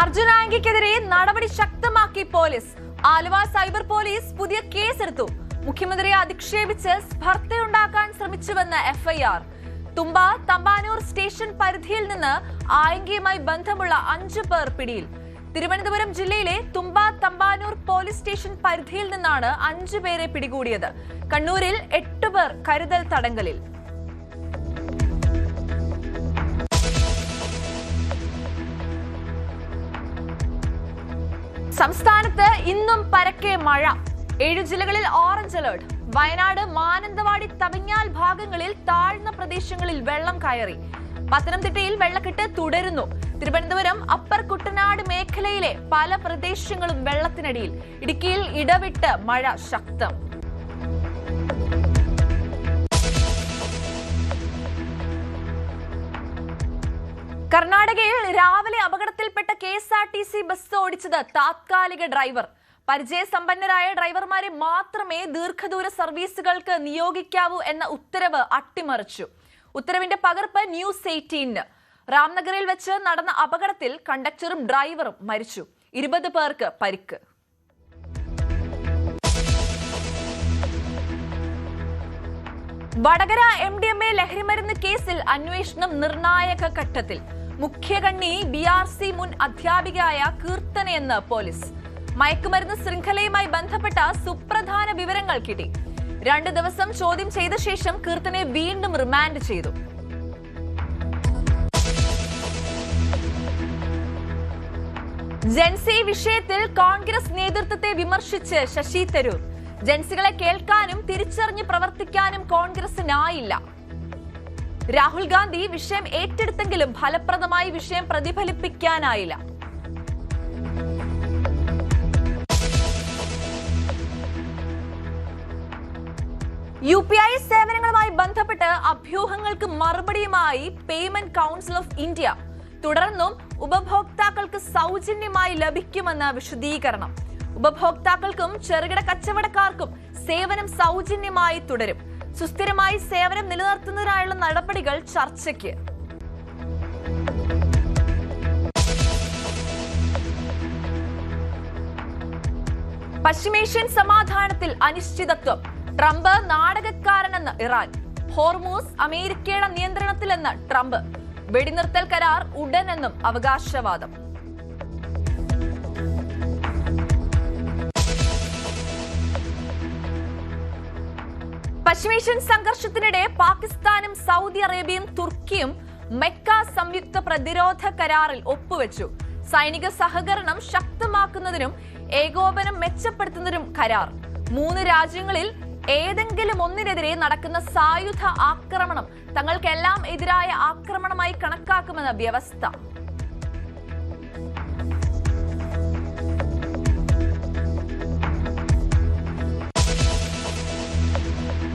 അർജുൻ ആംഗിക്കെതിരെ നടപടി ശക്തമാക്കി police. Aluva cyber police പുതിയ കേസെടുത്തു. മുഖ്യമന്ത്രിയെ അധിക്ഷേപിച്ച് സ്പർദ്ധയുണ്ടാക്കാൻ ശ്രമിച്ചുവെന്ന് എഫ്ഐആർ. തുമ്പ തമ്പാനൂർ സ്റ്റേഷൻ പരിധിയിൽ നിന്ന് ആംഗിയുമായി ബന്ധമുള്ള 5 പേർ പിടിയിൽ. തിരുവനന്തപുരം ജില്ലയിലെ തുമ്പ തമ്പാനൂർ പോലീസ് സ്റ്റേഷൻ പരിധിയിൽ നിന്നാണ് 5 പേരെ പിടികൂടിയത്. കണ്ണൂരിൽ 8 പേർ കരുതൽ തടങ്കലിൽ. സംസ്ഥാനത്ത് ഇന്നും പരക്കെ മഴ. 7 ജില്ലകളിൽ ഓറഞ്ച് അലർട്ട്. വയനാട്, മാനന്തവാടി, തവിഞ്ഞാൽ ഭാഗങ്ങളിൽ താഴ്ന്ന പ്രദേശങ്ങളിൽ വെള്ളം കയറി. പത്തനംതിട്ടയിൽ വെള്ളക്കെട്ട് തുടരുന്നു. തിരുവനന്തപുരം അപ്പർ കുട്ടനാട് മേഖലയിലെ പല പ്രദേശങ്ങളും വെള്ളത്തിനടിയിൽ. ഇടുക്കിയിൽ ഇടവിട്ട് മഴ ശക്തം. കർണാടകയിൽ രാവിലെ അപകടത്തിൽപ്പെട്ട KSRTC ബസ് ഓടിച്ചത് താത്കാലിക ഡ്രൈവർ. പരിചയസമ്പന്നരായ ഡ്രൈവർമാരെ മാത്രമേ ദീർഘദൂര സർവീസുകൾക്ക് നിയോഗിക്കാവൂ എന്ന ഉത്തരവ് അട്ടിമറിച്ചു. ഉത്തരവിന്റെ പകർപ്പ് ന്യൂസ് 18. രാംനഗറിൽ വെച്ച് നടന്ന അപകടത്തിൽ കണ്ടക്ടറും ഡ്രൈവറും മരിച്ചു. 20 പേർക്ക് പരിക്ക്. വടകര MDMA ലഹരിമരുന്ന് കേസിൽ അന്വേഷണം നിർണായക ഘട്ടത്തിൽ. മുഖ്യകണ്ണി BRC മുൻ അധ്യാപികയായ കീർത്തനയെന്ന് പോലീസ്. മയക്കുമരുന്ന് ശൃംഖലയുമായി ബന്ധപ്പെട്ട സുപ്രധാന വിവരങ്ങൾ കിട്ടി. 2 ദിവസം ചോദ്യം ചെയ്ത ശേഷം കീർത്തനെ വീണ്ടും റിമാൻഡ് ചെയ്തു. ജെൻസി വിഷയത്തിൽ കോൺഗ്രസ് നേതൃത്വത്തെ വിമർശിച്ച് ശശി തരൂർ. ജെൻസികളെ കേൾക്കാനും തിരിച്ചറിഞ്ഞ് പ്രവർത്തിക്കാനും കോൺഗ്രസിനായില്ല. രാഹുൽ ഗാന്ധി വിഷയം ഏറ്റെടുത്തെങ്കിലും ഫലപ്രദമായി വിഷയം പ്രതിഫലിപ്പിക്കാനായില്ല. UPI സേവനങ്ങളുമായി ബന്ധപ്പെട്ട് അഭ്യൂഹങ്ങൾക്ക് മറുപടിയുമായി പേയ്മെന്റ് കൗൺസിൽ ഓഫ് ഇന്ത്യ. തുടർന്നും ഉപഭോക്താക്കൾക്ക് സൗജന്യമായി ലഭിക്കുമെന്ന് വിശദീകരണം. ഉപഭോക്താക്കൾക്കും ചെറുകിട കച്ചവടക്കാർക്കും സേവനം സൗജന്യമായി തുടരും. സുസ്ഥിരമായി സേവനം നിലനിർത്തുന്നതിനായുള്ള നടപടികൾ ചർച്ചയ്ക്ക്. പശ്ചിമേഷ്യൻ സമാധാനത്തിൽ അനിശ്ചിതത്വം. Trump നാടകക്കാരനെന്ന് Iran. ഹോർമൂസ് അമേരിക്കയുടെ നിയന്ത്രണത്തിലെന്ന് ട്രംപ്. വെടിനിർത്തൽ കരാർ ഉടനെന്നും അവകാശവാദം. പശ്ചിമേഷ്യൻ സംഘർഷത്തിനിടെ പാകിസ്ഥാനും സൗദി അറേബ്യയും തുർക്കിയും മെക്ക സംയുക്ത പ്രതിരോധ കരാറിൽ ഒപ്പുവെച്ചു. സൈനിക സഹകരണം ശക്തമാക്കുന്നതിനും ഏകോപനം മെച്ചപ്പെടുത്തുന്നതിനും കരാർ. 3 രാജ്യങ്ങളിൽ ഏതെങ്കിലും ഒന്നിനെതിരെ നടക്കുന്ന സായുധ ആക്രമണം തങ്ങൾക്കെല്ലാം എതിരായ ആക്രമണമായി കണക്കാക്കുമെന്ന വ്യവസ്ഥ.